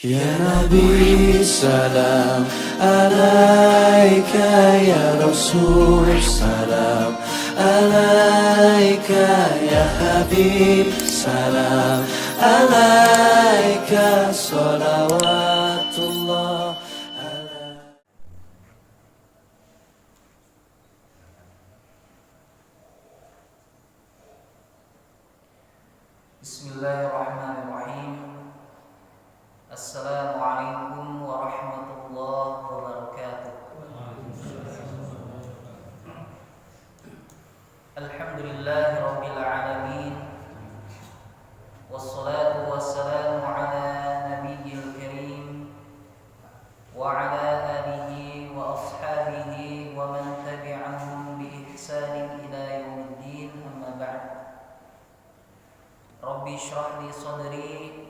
Ya Nabi salam alaika, ya Rasul salam alaika, ya Habib salam alaika, salawatullah alaika. Bismillahirrahmanirrahim. Assalamualaikum warahmatullahi wabarakatuh. Alhamdulillahi rabbil alamin. Wassalatu wassalamu ala nabiyyil karim wa ala alihi wa ashabihi wa man tabi'ahum bi ihsanin ila yaumiddin, amma ba'd. Rabbi shrah li sadri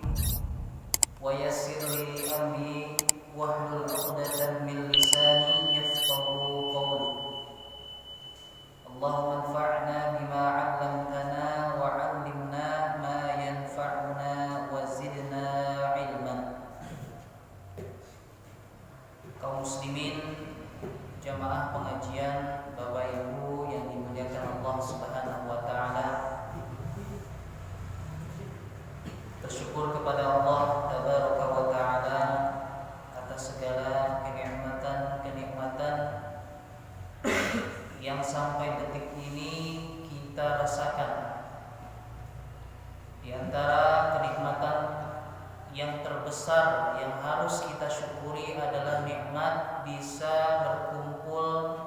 wa yassir li amri wahlul 'uqdatam min lisani yafqahu qawli. Allahumma anfa'na bima 'allamtana wa 'allimna ma yanfa'una wa zidna 'ilman. Kaum muslimin, jamaah pengajian, Bapak Ibu yang dimuliakan Allah Subhanahu wa taala. Bersyukur kepada Allah Tabaraka wa Ta'ala atas segala kenikmatan yang sampai detik ini kita rasakan. Di antara kenikmatan yang terbesar yang harus kita syukuri adalah nikmat bisa berkumpul,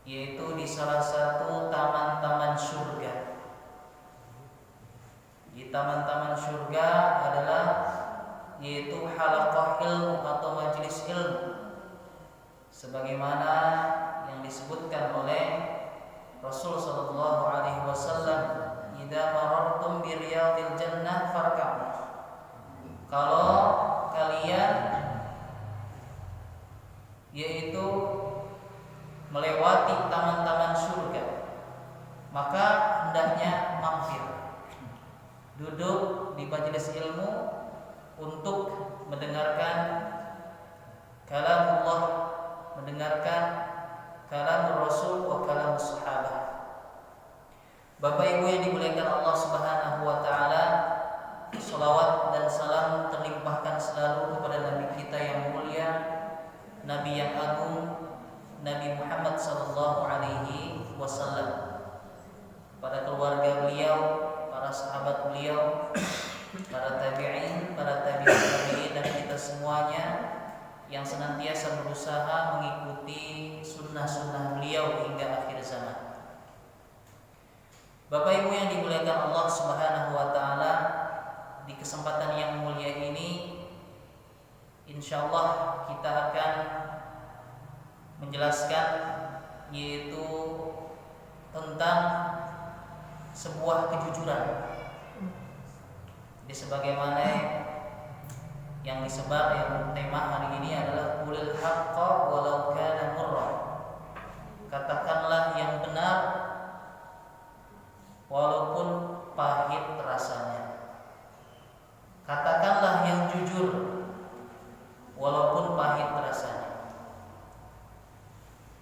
yaitu di salah satu taman-taman surga. Di taman-taman surga adalah yaitu halaqah ilmu atau majelis ilmu, sebagaimana yang disebutkan oleh Rasul sallallahu alaihi wasallam, "Idza marartum bi riyadil jannah farka'u." Kalau kalian yaitu melewati taman-taman surga, maka hendaknya mampir, duduk di majelis ilmu untuk mendengarkan kalamullah, mendengarkan kalam Rasul wa kalam sahabat. Bapak Ibu yang dimuliakan Allah Subhanahu wa taala, salawat dan salam terlimpahkan selalu kepada Nabi kita yang mulia, Nabi yang agung, Nabi Muhammad sallallahu alaihi wasallam, pada keluarga beliau, para sahabat beliau, para tabi'in, para tabi'in, dan kita semuanya yang senantiasa berusaha mengikuti sunnah-sunnah beliau hingga akhir zaman. Bapak Ibu yang dimuliakan Allah Subhanahu wa taala, di kesempatan yang mulia ini insyaallah kita akan menjelaskan yaitu tentang sebuah kejujuran. Jadi sebagaimana yang disebar, yang tema hari ini adalah qulil haqqa walau kana murra. Katakanlah yang benar walaupun pahit rasanya. Katakanlah yang jujur walaupun pahit rasanya.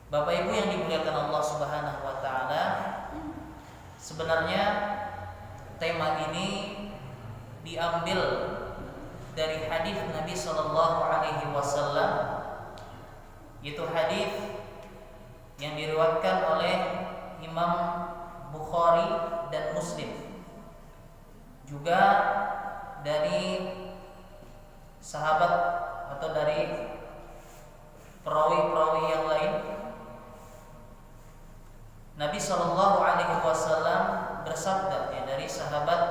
Bapak Ibu yang dimuliakan Allah Subhanahu wa taala, sebenarnya tema ini diambil dari hadis Nabi sallallahu alaihi wasallam, yaitu hadis yang diriwayatkan oleh Imam Bukhari dan Muslim, juga dari sahabat atau dari perawi-perawi yang lain. Nabi sallallahu alaihi wasallam bersabda, dari sahabat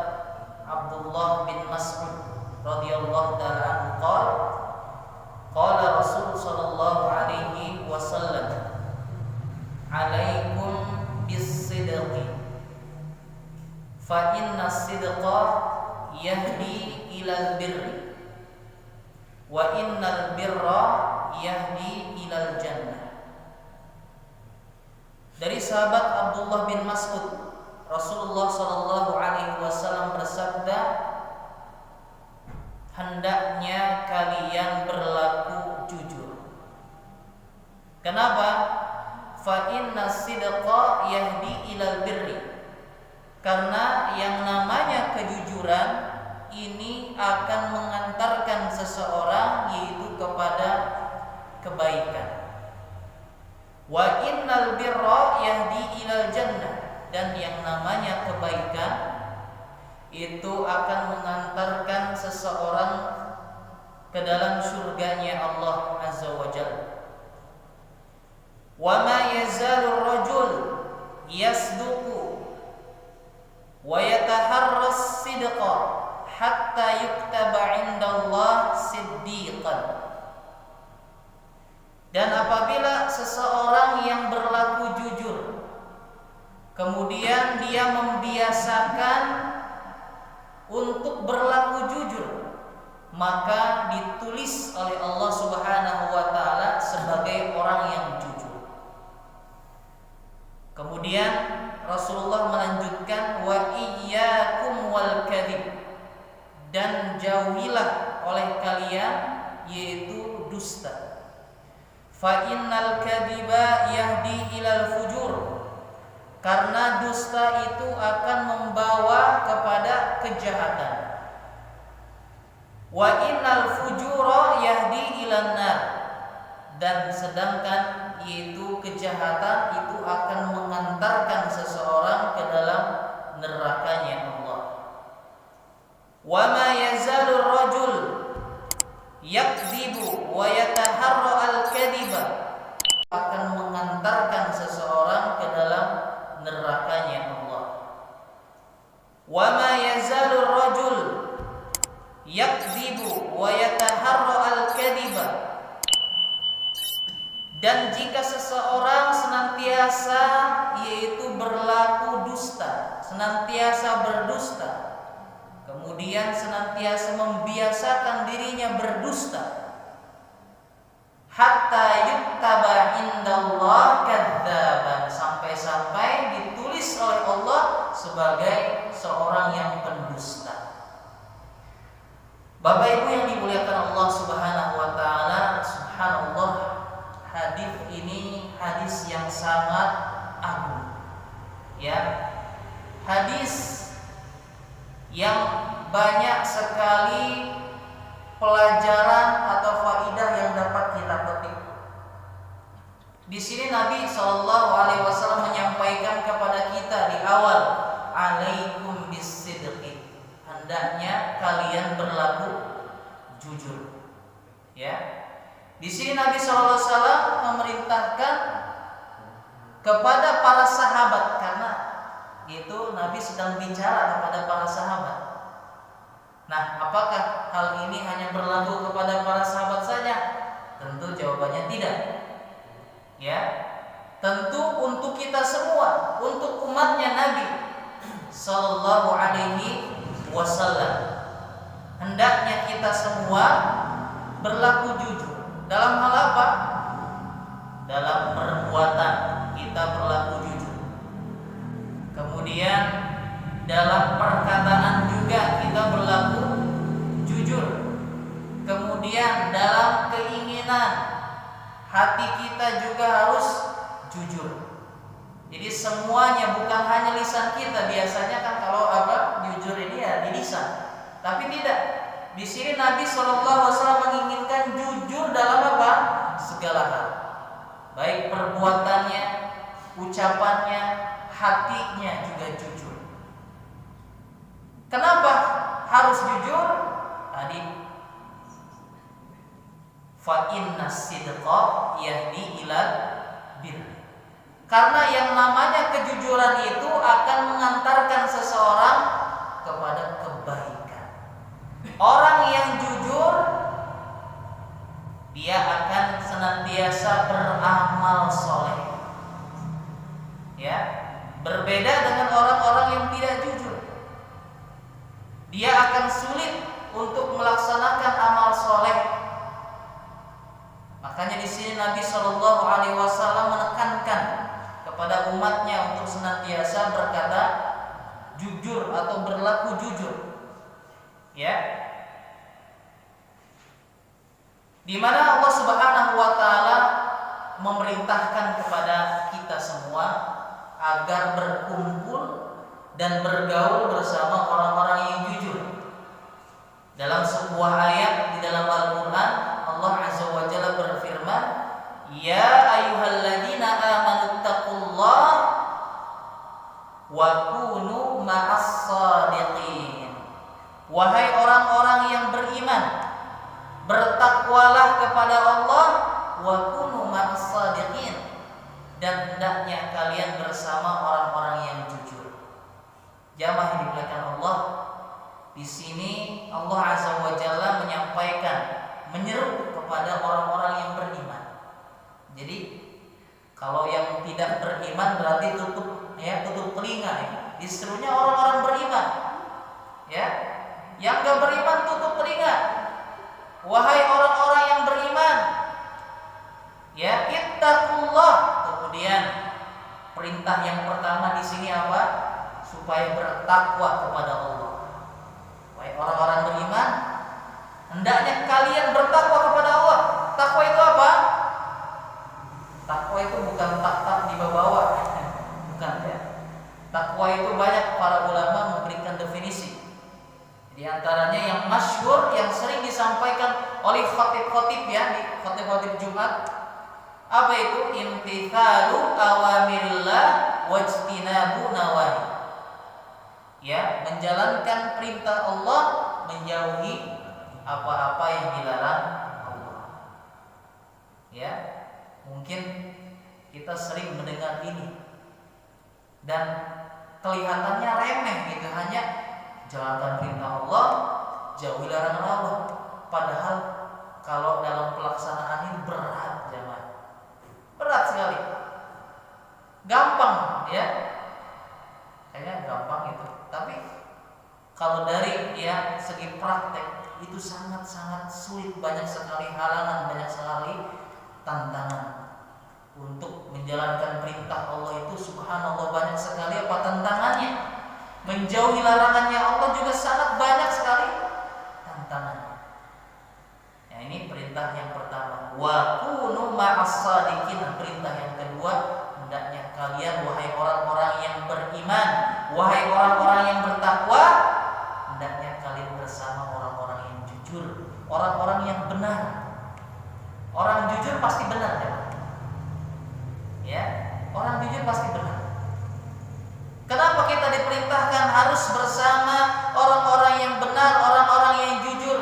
Abdullah bin Mas'ud radhiyallahu ta'ala anhu, qala Rasul sallallahu alaihi wasallam, alaikum bis-sidqi fa inna as-sidqa yahdi ilal birri wa innal birra yahdi ilal jannah. Dari sahabat Abdullah bin Mas'ud, Rasulullah sallallahu alaihi wasallam bersabda, hendaknya kalian berlaku jujur. Kenapa? Fa inna sidqa yahdi ilal birri. Karena yang namanya kejujuran ini akan mengantarkan seseorang yaitu kepada kebaikan. Wa innal birra yahdi ilal jannah, dan yang namanya kebaikan itu akan mengantarkan seseorang ke dalam surganya Allah Azza wa Jalla. Wa ma yazalu rajul yasduqu wa yataharras sidqa hatta yuktaba 'indallah siddiqan. Dan apabila seseorang yang berlaku jujur, kemudian dia membiasakan untuk berlaku jujur, maka ditulis oleh Allah Subhanahu wa taala sebagai orang yang jujur. Kemudian Rasulullah melanjutkan, wa iyyakum wal kadzib, dan jauhilah oleh kalian yaitu dusta. Fa innal kadhiba yahdi ilal fujur, karena dusta itu akan membawa kepada kejahatan. Wa innal fujura yahdi ilan nar, dan sedangkan yaitu kejahatan itu akan mengantarkan seseorang ke dalam nerakanya Allah. Wa ma yazalu rajul yakdzibu wa yataharra al-kadhiba, akan mengantarkan seseorang ke dalam nerakanya Allah. Wa ma yazalu rajul yakdzibu wa yataharra al-kadhiba, dan jika seseorang senantiasa yaitu berlaku dusta, senantiasa berdusta, kemudian senantiasa membiasakan dirinya berdusta, hatta yuktaba indallah kadzaban, sampai-sampai ditulis oleh Allah sebagai seorang yang pendusta. Bapak Ibu yang dimuliakan Allah Subhanahu wa taala, subhanallah, hadis ini hadis yang sangat agung. Ya. Hadis yang banyak sekali pelajaran atau faidah yang dapat kita petik. Di sini Nabi SAW menyampaikan kepada kita di awal, alaikum bisidqi, hendaknya kalian berlaku jujur. Ya, di sini Nabi SAW memerintahkan kepada para sahabat, karena itu Nabi sedang bicara kepada para sahabat. Nah, apakah hal ini hanya berlaku kepada para sahabat saja? Tentu jawabannya tidak. Ya, tentu untuk kita semua, untuk umatnya Nabi Sallallahu Alaihi Wasallam, hendaknya kita semua berlaku jujur. Dalam hal apa? Dalam perbuatan kita berlaku jujur. Kemudian dalam perkataan juga kita berlaku jujur. Kemudian dalam keinginan hati kita juga harus jujur. Jadi semuanya, bukan hanya lisan kita. Biasanya kan kalau jujur ini ya di lisan. Tapi tidak. Di sini Nabi SAW menginginkan jujur dalam apa? Segala hal. Baik perbuatannya, ucapannya, hatinya juga jujur. Kenapa harus jujur? Tadi, fa inna sidqa yahdi ilal bir. Karena yang namanya kejujuran itu akan mengantarkan seseorang kepada kebaikan. Orang yang jujur, dia akan senantiasa beramal soleh. Ya, berbeda dengan orang-orang yang tidak jujur. Dia akan sulit untuk melaksanakan amal soleh. Makanya di sini Nabi Shallallahu Alaihi Wasallam menekankan kepada umatnya untuk senantiasa berkata jujur atau berlaku jujur. Ya. di mana Allah Subhanahu wa taala memerintahkan kepada kita semua agar berkumpul dan bergaul bersama orang-orang yang jujur. Dalam sebuah ayat di dalam Al-Qur'an, Allah Azza wa Jalla berfirman, "Ya ayyuhalladzina amanu taqullaha wa kunu ma'as shadiqin." Wahai orang-orang yang beriman, bertakwalah kepada Allah, wa kunu ma'as shadiqin, dan hendaknya kalian bersama orang-orang yang jujur. Jamaah yang dimuliakan Allah, di sini Allah Azza wa Jalla menyampaikan, menyeru kepada orang-orang yang beriman. Jadi kalau yang tidak beriman berarti tutup telinga ya. Disuruhnya orang-orang beriman. Ya. Yang enggak beriman tutup telinga. Wahai orang-orang yang beriman, ya, ittaqullah. Kemudian perintah yang pertama di sini apa? Supaya bertakwa kepada Allah. Wahai orang-orang beriman, hendaknya kalian bertakwa kepada Allah. Takwa itu apa? Takwa itu bukan tak di bawah, bukan ya. Takwa itu banyak para ulama memberikan definisi. Di antaranya yang masyhur, yang sering disampaikan oleh khatib-khatib ya, di khatib-khatib Jumat, apa itu? Imtithalu awamirillah wajtinabu nawahi. Ya, menjalankan perintah Allah, menjauhi apa-apa yang dilarang Allah. Ya, mungkin kita sering mendengar ini dan kelihatannya remeh gitu, hanya jalankan perintah Allah, jauhi larangan Allah. Padahal kalau dalam pelaksanaan ini berat, jemaah. Berat sekali. Gampang ya. Kayaknya gampang itu. Tapi kalau dari ya segi praktek itu sangat-sangat sulit, banyak sekali halangan, banyak sekali tantangan untuk menjalankan perintah Allah itu. Subhanallah, banyak sekali apa tantangannya. Menjauhi larangannya Allah juga sangat banyak sekali tantangannya. Ya, ini perintah yang pertama. Wa kunu ma'as shadiqin. Perintah yang kedua, hendaknya kalian wahai orang-orang yang beriman, wahai orang-orang yang bertakwa, hendaknya kalian bersama orang-orang yang jujur, orang-orang yang benar. Orang jujur pasti benar ya. Ya, orang jujur pasti benar. Kenapa kita diperintahkan harus bersama orang-orang yang benar, orang-orang yang jujur?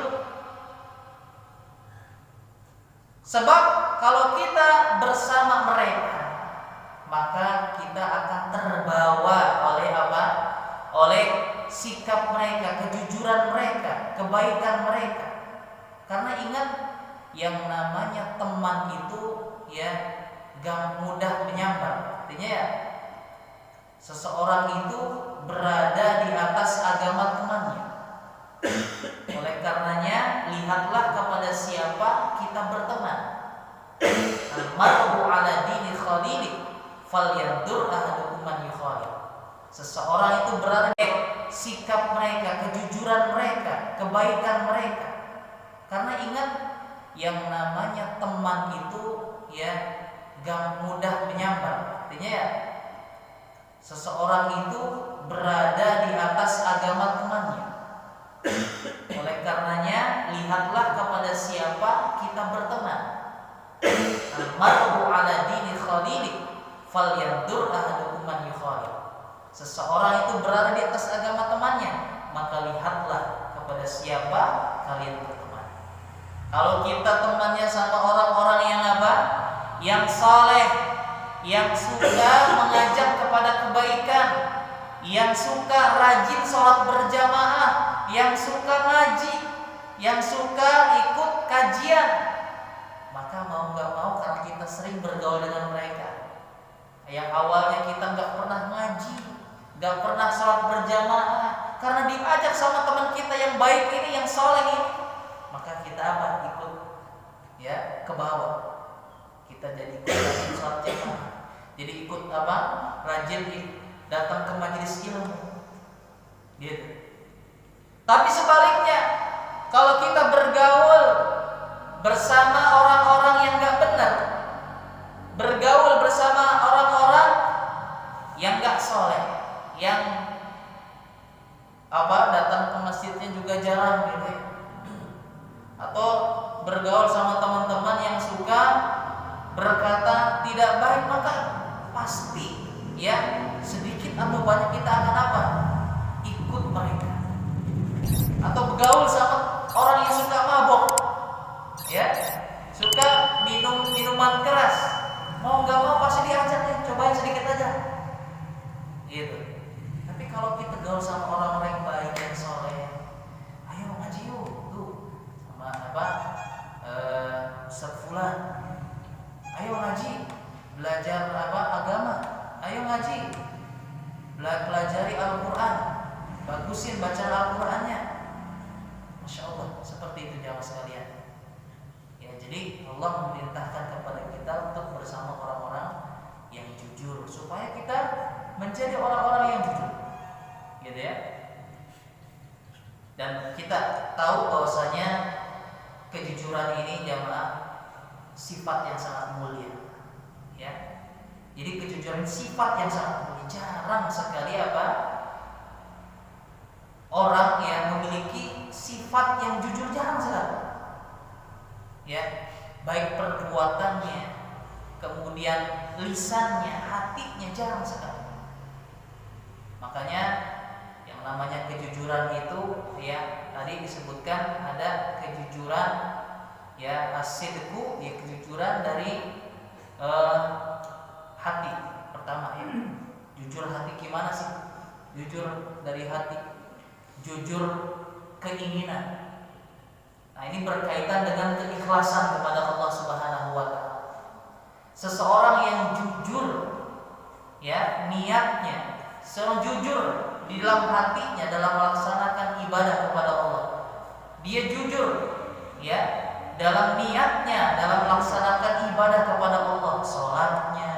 Sebab kalau kita bersama mereka, maka kita akan terbawa oleh apa? Oleh sikap mereka, kejujuran mereka, kebaikan mereka. Karena ingat, yang namanya teman itu ya gak mudah menyambar. Artinya ya, seseorang itu berada di atas agama temannya. Oleh karenanya, lihatlah kepada siapa kita berteman. Al-mar'u ala dini khalili falyandur ahadukum man yukhalil. Seseorang itu berada di sikap mereka, kejujuran mereka, kebaikan mereka. Karena ingat, yang namanya teman itu ya gak mudah menyambar. Artinya ya, seseorang itu berada di atas agama temannya. Oleh karenanya, lihatlah kepada siapa kita berteman. Al-mar'u ala dini khalili falyandur ahadukum man yukhalil. Seseorang itu berada di atas agama temannya, maka lihatlah kepada siapa kalian berteman. Kalau kita temannya sama orang-orang yang apa? Yang saleh, yang suka mengajak kepada kebaikan, yang suka rajin sholat berjamaah, yang suka ngaji, yang suka ikut kajian, maka mau nggak mau, karena kita sering bergaul dengan mereka, yang awalnya kita nggak pernah ngaji, nggak pernah sholat berjamaah, karena diajak sama teman kita yang baik ini, yang soleh ini, maka kita apa? Ikut ya ke bawah. Kita jadi ikut rajin sholat jamaah, jadi ikut apa? Rajin datang ke majelis ilmu, gitu. Tapi sebaliknya, kalau kita bergaul bersama orang-orang yang gak benar, bergaul bersama orang-orang yang gak soleh, yang datang ke masjidnya juga jarang gitu ya. Atau bergaul sama teman-teman yang suka berkata tidak baik, maka pasti ya sedikit atau banyak kita akan apa? Ikut mereka. Atau bergaul sama orang yang suka mabok, ya, suka minum minuman keras, mau nggak mau pasti diajak nih, cobain sedikit aja, gitu. Tapi kalau kita gaul sama orang-orang yang baik dan soleh, ayo ngaji yuk, tuh sama Ustaz Fulan, ayo ngaji, belajar agama, ayo ngaji, pelajari Al-Quran, bagusin bacaan Al-Qurannya. Masya Allah, seperti itu jamaah sekalian. Ya, jadi Allah memerintahkan kepada kita untuk bersama orang-orang yang jujur supaya kita menjadi orang-orang yang jujur, gitu ya. Dan kita tahu bahwasanya kejujuran ini jamaah sifat yang sangat mulia, ya. Jadi kejujuran sifat yang sangat mulia. Jarang sekali orang yang memiliki sifat yang jujur, jarang sekali. Ya, baik perbuatannya, kemudian lisannya, hatinya, jarang sekali. Makanya yang namanya kejujuran itu, ya, tadi disebutkan ada kejujuran, ya, as-sidqu, ya, kejujuran dari hati. Pertama, ya, jujur hati gimana sih? Jujur dari hati, jujur keinginan. Nah, ini berkaitan dengan keikhlasan kepada Allah Subhanahu wa taala. Seseorang yang jujur, ya, niatnya, seorang jujur di dalam hatinya dalam melaksanakan ibadah kepada Allah. Dia jujur, ya, dalam niatnya dalam melaksanakan ibadah kepada Allah, salatnya,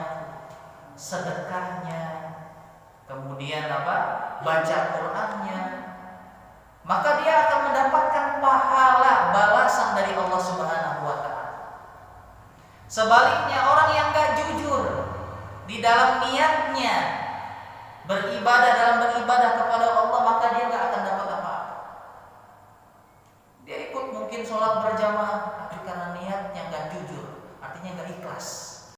sedekahnya, kemudian baca Qur'annya, maka dia akan mendapatkan pahala balasan dari Allah Subhanahu wa taala. Sebaliknya, orang yang gak jujur di dalam niatnya dalam beribadah kepada Allah, maka dia gak akan dapat apa-apa. Dia ikut mungkin sholat berjamaah, tapi karena niatnya gak jujur, artinya gak ikhlas.